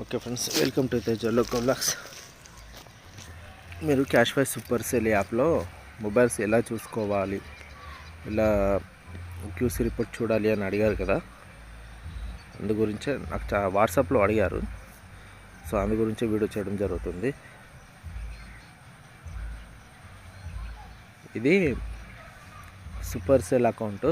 Okay friends, welcome to Teja local blogs. మీరు Cashify super sell యాప్లో mobiles ఎలా చూసుకోవాలి, ఇలా క్యూసీ రిపోర్ట్ చూడాలి అని అడిగారు కదా. అందు గురించే నాకు వాట్సాప్లో అడిగారు. సో అందు గురించే వీడియో చేయడం జరుగుతుంది. ఇది సూపర్ సెల్ అకౌంట్,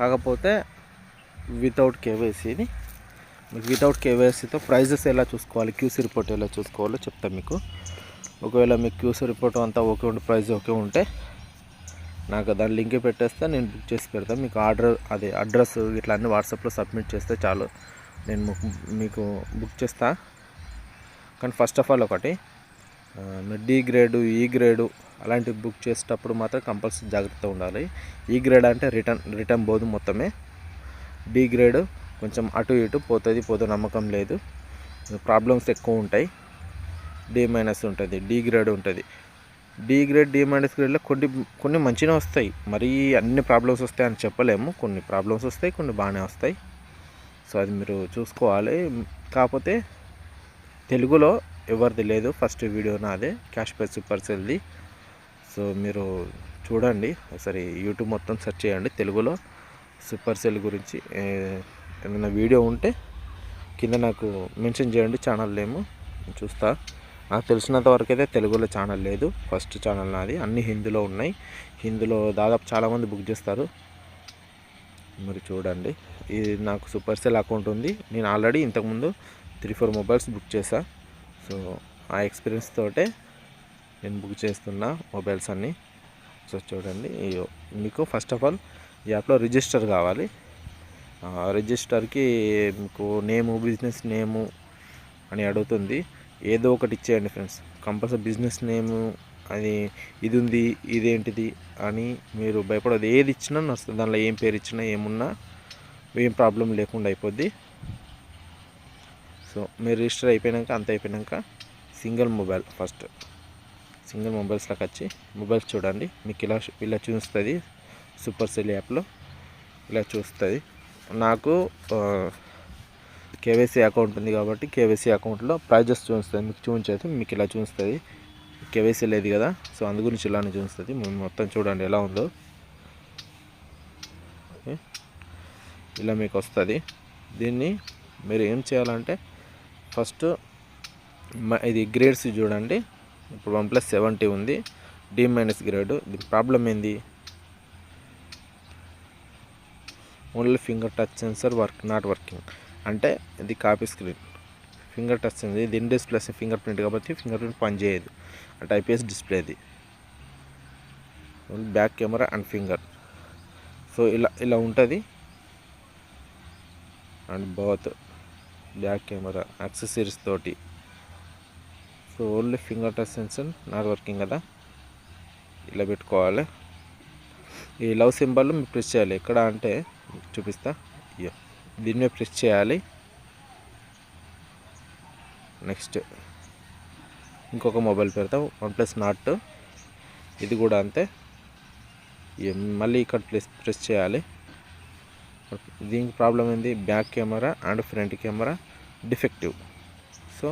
కాకపోతే వితౌట్ కేవైసీని. మీకు వితౌట్ కేవైసీతో ప్రైజెస్ ఎలా చూసుకోవాలి, క్యూసీ రిపోర్ట్ ఎలా చూసుకోవాలో చెప్తాను మీకు. ఒకవేళ మీకు క్యూసీ రిపోర్ట్ అంతా ఓకే ఉంటే, ప్రైస్ ఓకే ఉంటే నాకు దాని లింక్ పెట్టేస్తే నేను బుక్ చేసి పెడతాను. మీకు అడ్రస్ ఇట్లా అన్నీ వాట్సాప్లో సబ్మిట్ చేస్తే చాలు, నేను మీకు బుక్ చేస్తా. కానీ ఫస్ట్ ఆఫ్ ఆల్ ఒకటి, డి గ్రేడు, ఈ గ్రేడు అలాంటివి బుక్ చేసేటప్పుడు మాత్రం కంపల్సరీ జాగ్రత్తగా ఉండాలి. ఈ గ్రేడ్ అంటే రిటర్న్ పోదు మొత్తమే. డి గ్రేడ్ కొంచెం అటు ఇటు పోతే నమ్మకం లేదు, ప్రాబ్లమ్స్ ఎక్కువ ఉంటాయి. డి మైనస్ ఉంటుంది, డి గ్రేడ్ ఉంటుంది. డి గ్రేడ్, డి మైనస్ గ్రేడ్లో కొన్ని మంచిగా వస్తాయి, మరీ అన్ని ప్రాబ్లమ్స్ వస్తాయి అని చెప్పలేము. కొన్ని ప్రాబ్లమ్స్ వస్తాయి, కొన్ని బాగానే వస్తాయి. సో అది మీరు చూసుకోవాలి. కాకపోతే తెలుగులో ఎవరిది లేదు, ఫస్ట్ వీడియో నాదే, క్యాష్ఫై సూపర్ సెల్ది. సో మీరు చూడండి ఒకసారి, యూట్యూబ్ మొత్తం సెర్చ్ చేయండి, తెలుగులో సూపర్ సెల్ గురించి ఏదైనా వీడియో ఉంటే కింద నాకు మెన్షన్ చేయండి. ఛానల్ నేమ్ చూస్తా. నాకు తెలిసినంత వరకు అయితే తెలుగులో ఛానల్ లేదు, ఫస్ట్ ఛానల్ నాది. అన్ని హిందీలో ఉన్నాయి. హిందీలో దాదాపు చాలామంది బుక్ చేస్తారు. మరి చూడండి, ఇది నాకు సూపర్ సెల్ అకౌంట్ ఉంది. నేను ఆల్రెడీ ఇంతకుముందు 3-4 మొబైల్స్ బుక్ చేశా. సో ఆ ఎక్స్పీరియన్స్ తోటే నేను బుక్ చేస్తున్నా మొబైల్స్ అన్నీ. సో చూడండి, మీకు ఫస్ట్ ఆఫ్ ఆల్ ఈ యాప్లో రిజిస్టర్ కావాలి. రిజిస్టర్కి మీకు బిజినెస్ నేము అని అడుగుతుంది. ఏదో ఒకటి ఇచ్చేయండి ఫ్రెండ్స్, కంపల్సరీ బిజినెస్ నేము అది, ఇది ఉంది, ఇదేంటిది అని మీరు భయపడదు. ఏది ఇచ్చినా నడుస్తుంది, దానిలో ఏం పేరు ఇచ్చినా ఏమున్నా ఏం ప్రాబ్లం లేకుండా అయిపోద్ది. సో మీరు రిజిస్టర్ అయిపోయాక, అంత అయిపోయాక సింగిల్ మొబైల్స్లోకి వచ్చి మొబైల్స్ చూడండి. మీకు ఇలా చూస్తుంది సూపర్ సెల్ యాప్లో, ఇలా చూస్తుంది. నాకు కేవైసీ అకౌంట్ ఉంది కాబట్టి కేవైసీ అకౌంట్లో ప్రైజెస్ చూస్తుంది. మీకు చూపించేది మీకు ఇలా చూస్తుంది. కేవైసీ లేదు కదా, సో అందు గురించి ఇలానే చూస్తుంది. మొత్తం చూడండి ఎలా ఉందో. ఇలా మీకు వస్తుంది. దీన్ని మీరు ఏం చేయాలంటే, ఫస్ట్ ఇది గ్రేడ్స్ చూడండి. ఇప్పుడు 1+70 ఉంది, డి మైనస్ గ్రేడ్. దీని ప్రాబ్లం ఏంది, only finger touch sensor not working అంటే ఇది copy screen. Finger touch sensor, ఇది ఇన్ డిస్ప్లే ఫింగర్ ప్రింట్ కాబట్టి ఫింగర్ ప్రింట్ పనిచేయదు. అంటే ఐపీఎస్ డిస్ప్లేది, back camera and finger. So ఇలా ఉంటుంది. And both back camera accessories తోటి. So only finger touch sensor not working కదా, ఇలా పెట్టుకోవాలి. ఈ లవ్ సింబల్ మీరు ప్రెస్ చేయాలి. ఎక్కడ అంటే చూపిస్తా, దీన్ని ప్రెస్ చేయాలి. నెక్స్ట్ ఇంకొక మొబైల్ పెడతాం, OnePlus Nord. ఇది కూడా అంతే, మళ్ళీ ఇక్కడ ప్రెస్ చేయాలి. దీనికి ప్రాబ్లం ఏంది, back camera and front camera defective. So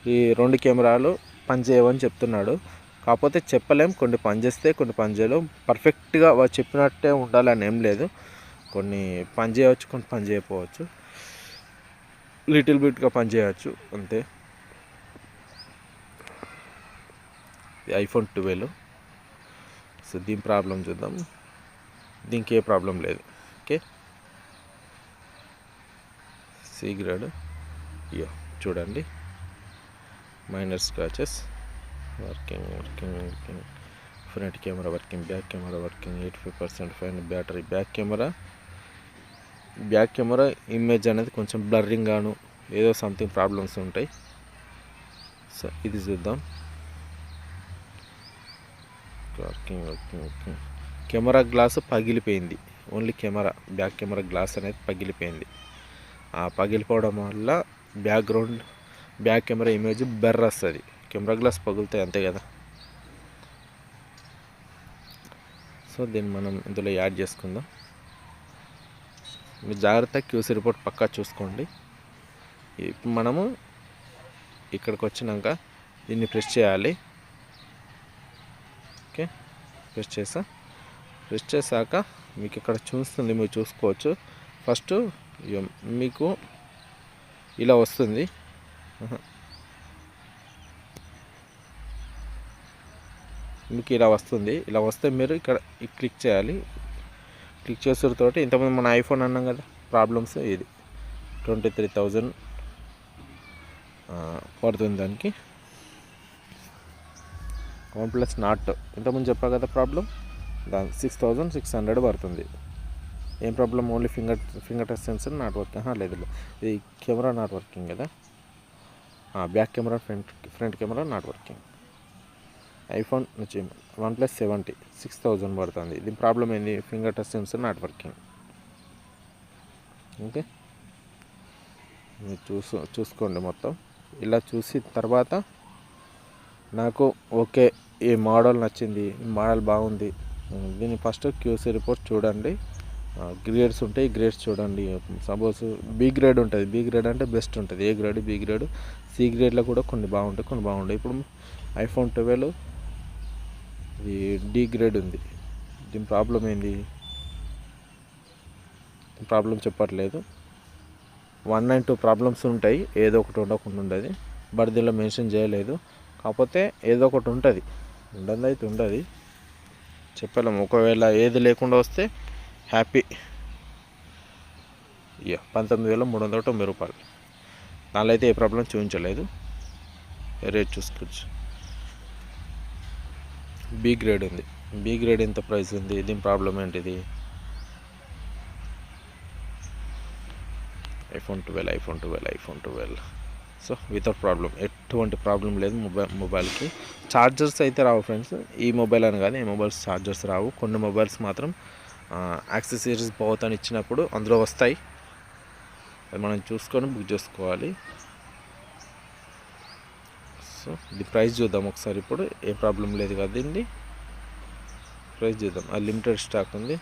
ఈ 2 కెమెరాలు పనిచేయవని చెప్తున్నాడు. కాకపోతే చెప్పలేం, కొన్ని పనిచేస్తే కొన్ని పనిచేయలేవు. పర్ఫెక్ట్గా చెప్పినట్టే ఉండాలని ఏం లేదు, కొన్ని పనిచేయవచ్చు, కొన్ని పని చేయకపోవచ్చు, లిటిల్ బిట్గా పనిచేయవచ్చు అంతే. iPhone 12. సో దీని ప్రాబ్లం చూద్దాం. దీనికి ఏ ప్రాబ్లం లేదు. Okay, C grade. చూడండి, minor scratches, working. Front camera working, back camera working, 85% fine battery. Back camera image అనేది కొంచెం బ్లర్రింగ్ గాను ఏదో సంథింగ్ ప్రాబ్లమ్స్ ఉంటాయి. సో ఇది చూద్దాం. వర్కింగ్. కెమెరా గ్లాస్ పగిలిపోయింది. ఓన్లీ బ్యాక్ కెమెరా గ్లాస్ అనేది పగిలిపోయింది. ఆ పగిలిపోవడం వల్ల బ్యాక్ కెమెరా ఇమేజ్ బెర్ర వస్తుంది. కెమెరా గ్లాస్ పగులుతాయి అంతే కదా. సో దీన్ని మనం ఇందులో యాడ్ చేసుకుందాం. మీరు జాగ్రత్తగా క్యూసీ రిపోర్ట్ పక్కా చూసుకోండి. ఇప్పుడు మనము ఇక్కడికి వచ్చినాక దీన్ని ప్రెస్ చేయాలి. ఓకే, ప్రెస్ చేశాక మీకు ఇక్కడ చూస్తుంది, మీరు చూసుకోవచ్చు. ఫస్ట్ మీకు ఇలా వస్తుంది. మీకు ఇలా వస్తుంది. ఇలా వస్తే మీరు ఇక్కడ క్లిక్ చేయాలి. క్లిక్ చేసేటతోటి ఇంతకుముందు మన ఐఫోన్ అన్నాం కదా, ప్రాబ్లమ్స్ ఇది 23,000 పడుతుంది దానికి. OnePlus నాట్ ఇంతకుముందు చెప్పా కదా ప్రాబ్లం, దాని 6,600 పడుతుంది. ఏం problem? Only finger touch sensor not working. లేదు, ఇది కెమెరా నాట్ వర్కింగ్ కదా, back camera, front camera not working. IPhone వచ్చి OnePlus 70 6,000 పడుతుంది. దీని ప్రాబ్లం ఏంది? Finger touch sensor not working. Okay, మీరు చూసుకోండి మొత్తం. ఇలా చూసి తర్వాత నాకు ఓకే, ఈ మోడల్ నచ్చింది, ఈ మోడల్ బాగుంది, దీన్ని ఫస్ట్ QC రిపోర్ట్ చూడండి. గ్రేడ్స్ ఉంటాయి, గ్రేడ్స్ చూడండి. సపోజ్ బి గ్రేడ్ ఉంటుంది. బి గ్రేడ్ అంటే బెస్ట్ ఉంటుంది. A grade, B grade, C గ్రేడ్లో కూడా కొన్ని బాగుంటాయి, కొన్ని బాగుంటాయి. ఇప్పుడు ఐఫోన్ 12 ఇది డి గ్రేడ్ ఉంది. దీని ప్రాబ్లం ఏంది? ప్రాబ్లం చెప్పట్లేదు. 192 ప్రాబ్లమ్స్ ఉంటాయి, ఏదో ఒకటి ఉండకుండా ఉండదు. బట్ దీనిలో మెన్షన్ చేయలేదు. కాకపోతే ఏదో ఒకటి ఉంటుంది, ఉండదు అయితే ఉండదు, చెప్పలేము. ఒకవేళ ఏది లేకుండా వస్తే హ్యాపీ. 19,390 రూపాయలు. దానిలో అయితే ఏ ప్రాబ్లం చూపించలేదు. రేట్ చూసుకోవచ్చు. బి గ్రేడ్ ఉంది. బి గ్రేడ్ ఎంత ప్రైస్ ఉంది? దీని ప్రాబ్లం ఏంటిది? ఐఫోన్ 12. సో వితౌట్ ప్రాబ్లం, ఎటువంటి ప్రాబ్లం లేదు మొబైల్కి. ఛార్జర్స్ అయితే రావు ఫ్రెండ్స్. ఈ మొబైల్ అని కాదు, ఈ మొబైల్స్ ఛార్జర్స్ రావు. కొన్ని మొబైల్స్ మాత్రం యాక్సెసరీస్ బాగుతూ ఇచ్చినప్పుడు అందులో వస్తాయి. అది మనం చూసుకొని బుక్ చేసుకోవాలి. సో ఇది ప్రైస్ చూద్దాం ఒకసారి. ఇప్పుడు ఏ ప్రాబ్లం లేదు కదా, దీన్ని ప్రైస్ చూద్దాం. అది లిమిటెడ్ స్టాక్ ఉంది.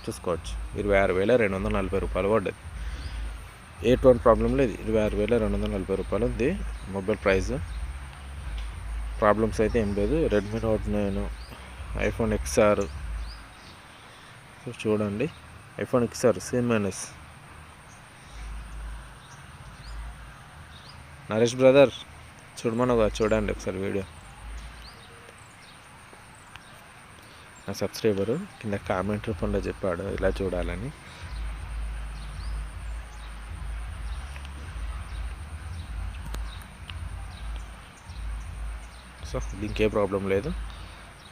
చూసుకోవచ్చు. 26,240 రూపాయలు పడ్డది. ఎటువంటి ప్రాబ్లం లేదు. 26,240 రూపాయలు ఉంది మొబైల్ ప్రైస్. ప్రాబ్లమ్స్ అయితే ఏం లేదు. రెడ్మీ నోట్ 9, ఐఫోన్ XR చూడండి. IPhone XR C-. Naresh brother చూడండి ఒకసారి వీడియో. నా సబ్స్క్రైబరు కింద కామెంట్ రూపంలో చెప్పాడు ఇలా చూడాలని. సో దీనికి ఏ ప్రాబ్లం లేదు.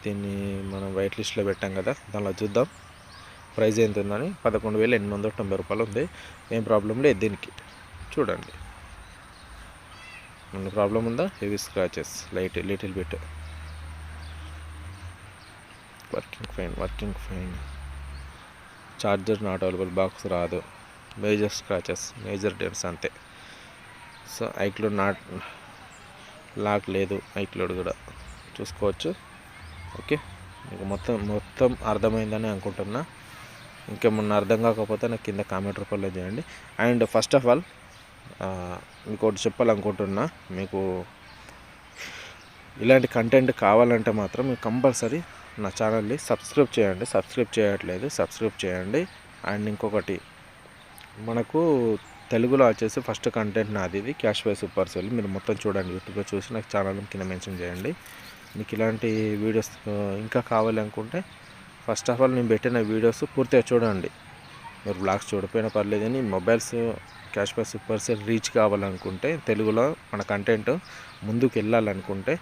దీన్ని మనం వైట్ లిస్ట్లో పెట్టాం కదా, దానిలో చూద్దాం ప్రైస్ ఎంత ఉందని. 11,890 రూపాయలు ఉంది. ఏం ప్రాబ్లం లేదు దీనికి. చూడండి, మన ప్రాబ్లం ఉందా? Heavy scratches, little bit. Working fine. Charger not available, box రాదు. మేజర్ స్క్రాచెస్, మేజర్ డెన్స్ అంతే. సో ఐక్లూడ్ నాట్ లాక్ లేదు, ఐక్లూడ్ కూడా చూసుకోవచ్చు. ఓకే, మీకు మొత్తం అర్థమైందని అనుకుంటున్నా. ఇంకేమన్నా అర్థం కాకపోతే నాకు కింద కామెంట్ రూపంలో చేయండి. అండ్ ఫస్ట్ ఆఫ్ ఆల్ మీకు ఒకటి చెప్పాలనుకుంటున్నా. మీకు ఇలాంటి కంటెంట్ కావాలంటే మాత్రం మీకు కంపల్సరీ నా ఛానల్ని సబ్స్క్రైబ్ చేయండి. సబ్స్క్రైబ్ చేయట్లేదు, సబ్స్క్రైబ్ చేయండి. అండ్ ఇంకొకటి, మనకు తెలుగులో వచ్చేసి ఫస్ట్ కంటెంట్ నాది, ఇది క్యాష్ బై సూపర్ సెల్. మీరు మొత్తం చూడండి, యూట్యూబ్లో చూసి నాకు ఛానల్ కింద మెన్షన్ చేయండి. మీకు ఇలాంటి వీడియోస్ ఇంకా కావాలి అనుకుంటే ఫస్ట్ ఆఫ్ ఆల్ నేను పెట్టిన వీడియోస్ పూర్తిగా చూడండి. మీరు బ్లాగ్స్ చూడకపోయినా పర్లేదు, కానీ mobiles cash by super cell reach కావాలనుకుంటే, తెలుగులో మన కంటెంట్ ముందుకు వెళ్ళాలనుకుంటే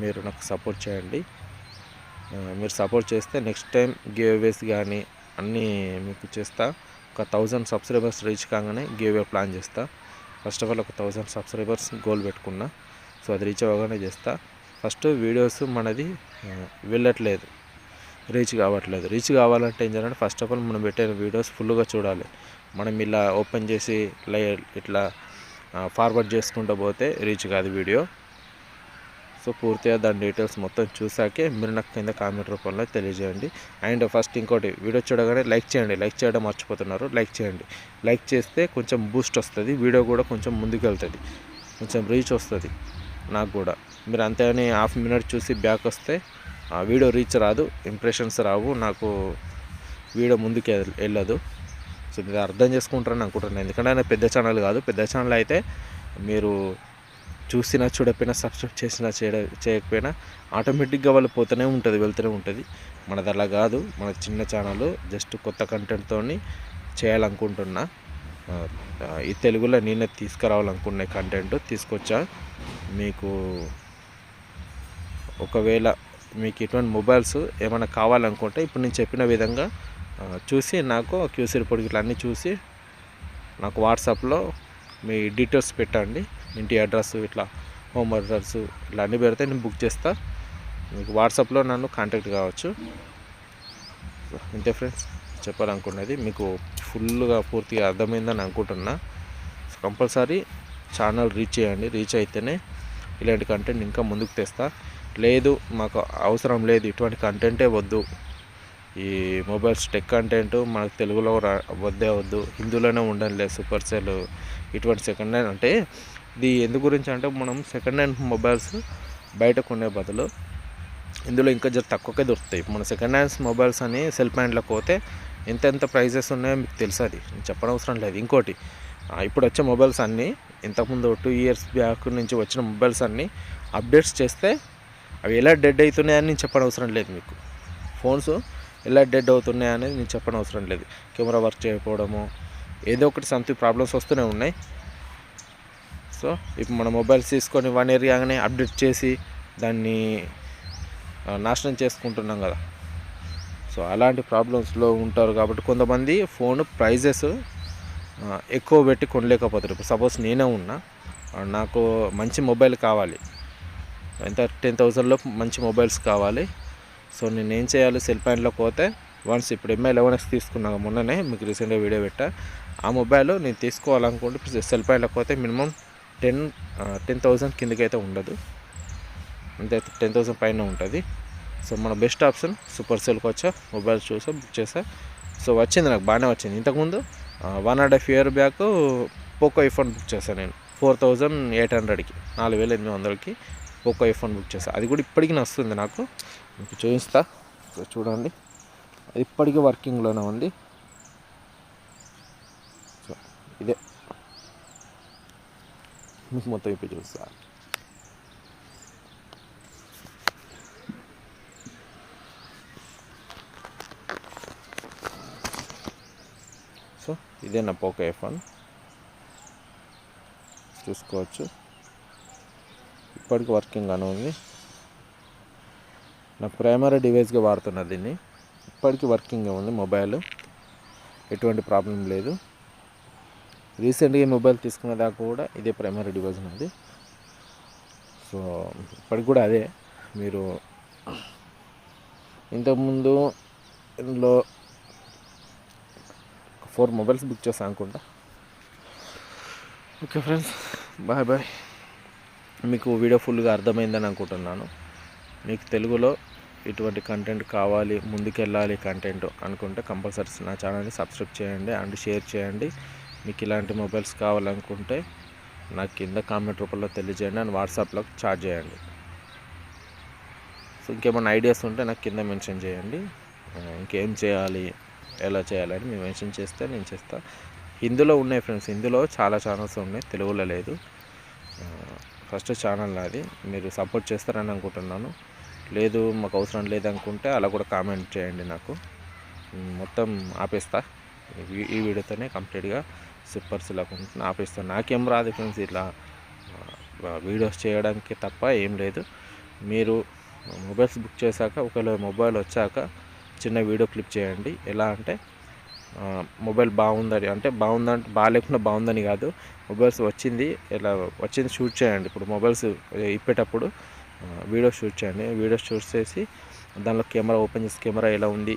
మీరు నాకు సపోర్ట్ చేయండి. మీరు సపోర్ట్ చేస్తే నెక్స్ట్ టైం గివ్ అవేస్ కానీ అన్నీ మీకు చేస్తా. ఒక 1000 సబ్స్క్రైబర్స్ రీచ్ కాగానే గివ్ అవే ప్లాన్ చేస్తా. ఫస్ట్ ఆఫ్ ఆల్ ఒక 1000 సబ్స్క్రైబర్స్ గోల్ పెట్టుకున్నా. సో అది రీచ్ అవ్వగానే చేస్తా. ఫస్ట్ వీడియోస్ మనది వెళ్ళట్లేదు, రీచ్ కావట్లేదు. రీచ్ కావాలంటే ఏం చేయాలంటే ఫస్ట్ ఆఫ్ ఆల్ మనం పెట్టే వీడియోస్ ఫుల్గా చూడాలి. మనం ఇలా ఓపెన్ చేసి ఇట్లా ఫార్వర్డ్ చేసుకుంటూ పోతే రీచ్ కాదు వీడియో. సో పూర్తిగా దాని డీటెయిల్స్ మొత్తం చూసాకే మీరు నాకు కింద కామెంట్ రూపంలో తెలియజేయండి. అండ్ ఫస్ట్ ఇంకోటి, వీడియో చూడగానే లైక్ చేయండి. లైక్ చేయడం మర్చిపోతున్నారు, లైక్ చేయండి. లైక్ చేస్తే కొంచెం బూస్ట్ వస్తుంది, వీడియో కూడా కొంచెం ముందుకు వెళ్తుంది, కొంచెం రీచ్ వస్తుంది నాకు కూడా. మీరు అంతేగాని హాఫ్ మినిట్ చూసి బ్యాక్ వస్తే ఆ వీడియో రీచ్ రాదు, ఇంప్రెషన్స్ రావు, నాకు వీడియో ముందుకు వెళ్ళదు. సో మీరు అర్థం చేసుకుంటారని అనుకుంటున్నాను. ఎందుకంటే ఆయన పెద్ద ఛానల్ కాదు. పెద్ద ఛానల్ అయితే మీరు చూసినా చూడకపోయినా, సబ్స్క్రైబ్ చేసినా చేయకపోయినా ఆటోమేటిక్గా వాళ్ళు పోతూనే ఉంటుంది, వెళ్తూనే ఉంటుంది. మనది అలా కాదు, మన చిన్న ఛానల్, జస్ట్ కొత్త కంటెంట్తో చేయాలనుకుంటున్నా. ఈ తెలుగులో నేనే తీసుకురావాలనుకునే కంటెంట్ తీసుకొచ్చా. మీకు ఒకవేళ మీకు ఇటువంటి మొబైల్స్ ఏమైనా కావాలనుకుంటే ఇప్పుడు నేను చెప్పిన విధంగా చూసి నాకు క్యూసీ రిపోర్ట్ ఇట్లా అన్నీ చూసి నాకు వాట్సాప్లో మీ డీటెయిల్స్ పెట్టండి. ఇంటి అడ్రస్, ఇట్లా హోమ్ అడ్రస్, ఇట్లా అన్నీ పెడితే నేను బుక్ చేస్తా. మీకు వాట్సాప్లో నన్ను కాంటాక్ట్ కావచ్చు. ఇంతే ఫ్రెండ్స్ చెప్పాలనుకున్నది. మీకు ఫుల్గా పూర్తిగా అర్థమైందని అనుకుంటున్నా. కంపల్సరీ ఛానల్ రీచ్ చేయండి. రీచ్ అయితేనే ఇలాంటి కంటెంట్ ఇంకా ముందుకు తెస్తా. లేదు మాకు అవసరం లేదు, ఇటువంటి కంటెంటే వద్దు, ఈ మొబైల్స్ టెక్ కంటెంట్ మనకు తెలుగులో వద్దు, హిందీలోనే ఉండాలి, సూపర్ సెల్ ఇటువంటి సెకండ్ హ్యాండ్ అంటే ఇది ఎందుకు గురించి అంటే, మనం సెకండ్ హ్యాండ్ మొబైల్స్ బయట కొనే బదులు ఇందులో ఇంకా తక్కువకే దొరుకుతాయి. మన సెకండ్ హ్యాండ్స్ మొబైల్స్ అని సెల్ ప్యాంట్లకు పోతే ఎంత ప్రైజెస్ ఉన్నాయో మీకు తెలుసు, అది నేను చెప్పనవసరం లేదు. ఇంకోటి, ఇప్పుడు వచ్చే మొబైల్స్ అన్నీ ఇంతకుముందు 2 years బ్యాక్ నుంచి వచ్చిన మొబైల్స్ అన్నీ అప్డేట్స్ చేస్తే అవి ఎలా డెడ్ అవుతున్నాయని నేను చెప్పనవసరం లేదు. మీకు ఫోన్స్ ఎలా డెడ్ అవుతున్నాయి అనేది నేను చెప్పనవసరం లేదు. కెమెరా వర్క్ చేయకపోవడము, ఏదో ఒకటి సంథింగ్ ప్రాబ్లమ్స్ వస్తూనే ఉన్నాయి. సో ఇప్పుడు మన మొబైల్స్ తీసుకొని 1 year కాగానే అప్డేట్ చేసి దాన్ని నాశనం చేసుకుంటున్నాం కదా. సో అలాంటి ప్రాబ్లమ్స్లో ఉంటారు కాబట్టి కొంతమంది ఫోన్ ప్రైజెస్ ఎక్కువ పెట్టి కొనలేకపోతారు. ఇప్పుడు సపోజ్ నేనే ఉన్నా, నాకు మంచి మొబైల్ కావాలి, ఎంత 10,000లో మంచి మొబైల్స్ కావాలి. సో నేను ఏం చేయాలి, సెల్ ప్యాంట్లోకి పోతే వన్స్ ఇప్పుడు MI 11X తీసుకున్నాను మొన్ననే, మీకు రీసెంట్గా వీడియో పెట్టా. ఆ మొబైల్ నేను తీసుకోవాలనుకుంటే సెల్ ప్యాంట్లోకి పోతే మినిమం 10,000 కిందకి అయితే ఉండదు, అంతే 10,000 పైన ఉంటుంది. సో మన బెస్ట్ ఆప్షన్ సూపర్ సెల్కి వచ్చా, మొబైల్ చూసా, బుక్ చేసా. సో వచ్చింది, నాకు బాగానే వచ్చింది. ఇంతకుముందు 1.5 year back Poco iPhone book చేశాను నేను 4,800కి, 4,800కి పోకో ఐఫోన్ బుక్ చేశాను. అది కూడా ఇప్పటికీ నచ్చుతుంది నాకు, మీకు చూపిస్తా. చూడండి, అది ఇప్పటికీ వర్కింగ్లోనే ఉంది. సో ఇదే మీకు మొత్తం ఇప్పుడు చూస్తా. సో ఇదే నా పోకో ఐఫోన్, చూసుకోవచ్చు, ఇప్పటికీ వర్కింగ్ అని ఉంది. నా ప్రైమరీ డివైస్గా వాడుతున్నా దీన్ని, ఇప్పటికీ వర్కింగ్గా ఉంది మొబైల్, ఎటువంటి ప్రాబ్లం లేదు. రీసెంట్గా మొబైల్ తీసుకునే దాకా కూడా ఇదే ప్రైమరీ డివైస్ ఉన్నది. సో ఇప్పటికి కూడా అదే. మీరు ఇంతకుముందు ఇందులో 4 మొబైల్స్ బుక్ చేస్తాను అనుకుంటా. Okay friends, bye bye. మీకు వీడియో ఫుల్గా అర్థమైందని అనుకుంటున్నాను. మీకు తెలుగులో ఇటువంటి కంటెంట్ కావాలి, ముందుకెళ్ళాలి కంటెంట్ అనుకుంటే కంపల్సరీ నా ఛానల్ని సబ్స్క్రైబ్ చేయండి అండ్ షేర్ చేయండి. మీకు ఇలాంటి మొబైల్స్ కావాలనుకుంటే నాకు కింద కామెంట్ రూపంలో తెలియజేయండి అండ్ వాట్సాప్లో చాట్ చేయండి. సో ఇంకేమైనా ఐడియాస్ ఉంటే నాకు కింద మెన్షన్ చేయండి. ఇంకేం చేయాలి, ఎలా చేయాలని మీరు మెన్షన్ చేస్తే నేను చేస్తాను. హిందీలో ఉన్నాయి ఫ్రెండ్స్, హిందీలో చాలా ఛానల్స్ ఉన్నాయి, తెలుగులో లేదు. ఫస్ట్ ఛానల్ నాది, మీరు సపోర్ట్ చేస్తారని అనుకుంటున్నాను. లేదు మాకు అవసరం లేదనుకుంటే అలా కూడా కామెంట్ చేయండి, నాకు మొత్తం ఆపేస్తా. ఈ వీడియోతోనే కంప్లీట్గా సూపర్ సెల్ అకౌంట్ని ఆపేస్తాను. నాకేం రాదు ఫ్రెండ్స్ ఇట్లా వీడియోస్ చేయడానికి తప్ప ఏం లేదు. మీరు మొబైల్స్ బుక్ చేశాక, ఒకవేళ మొబైల్ వచ్చాక చిన్న వీడియో క్లిప్ చేయండి. ఎలా అంటే మొబైల్ బాగుందని, అంటే బాగుందంటే బాగాలేకుండా బాగుందని కాదు, మొబైల్స్ వచ్చింది ఇలా వచ్చింది షూట్ చేయండి. ఇప్పుడు మొబైల్స్ ఇప్పేటప్పుడు వీడియో షూట్ చేయండి. వీడియో షూట్ చేసి దానిలో కెమెరా ఓపెన్ చేసి కెమెరా ఎలా ఉంది,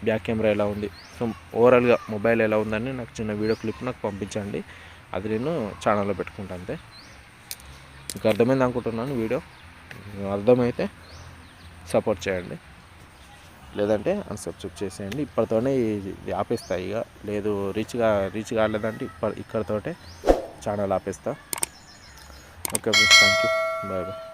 బ్యాక్ కెమెరా ఎలా ఉంది, సో ఓవరాల్గా మొబైల్ ఎలా ఉందని నాకు చిన్న వీడియో క్లిప్ నాకు పంపించండి. అది నేను ఛానల్లో పెట్టుకుంటాను. అంతే, మీకు అర్థమైంది అనుకుంటున్నాను వీడియో. అర్థమైతే సపోర్ట్ చేయండి, లేదంటే అన్సబ్స్క్రైబ్ చేసేయండి. ఇప్పటితోనే ఇది ఆపేస్తా. ఇక లేదు రీచ్ కాలేదంటే ఇక్కడితోటే ఛానల్ ఆపేస్తా. Okay, thank you, bye bye.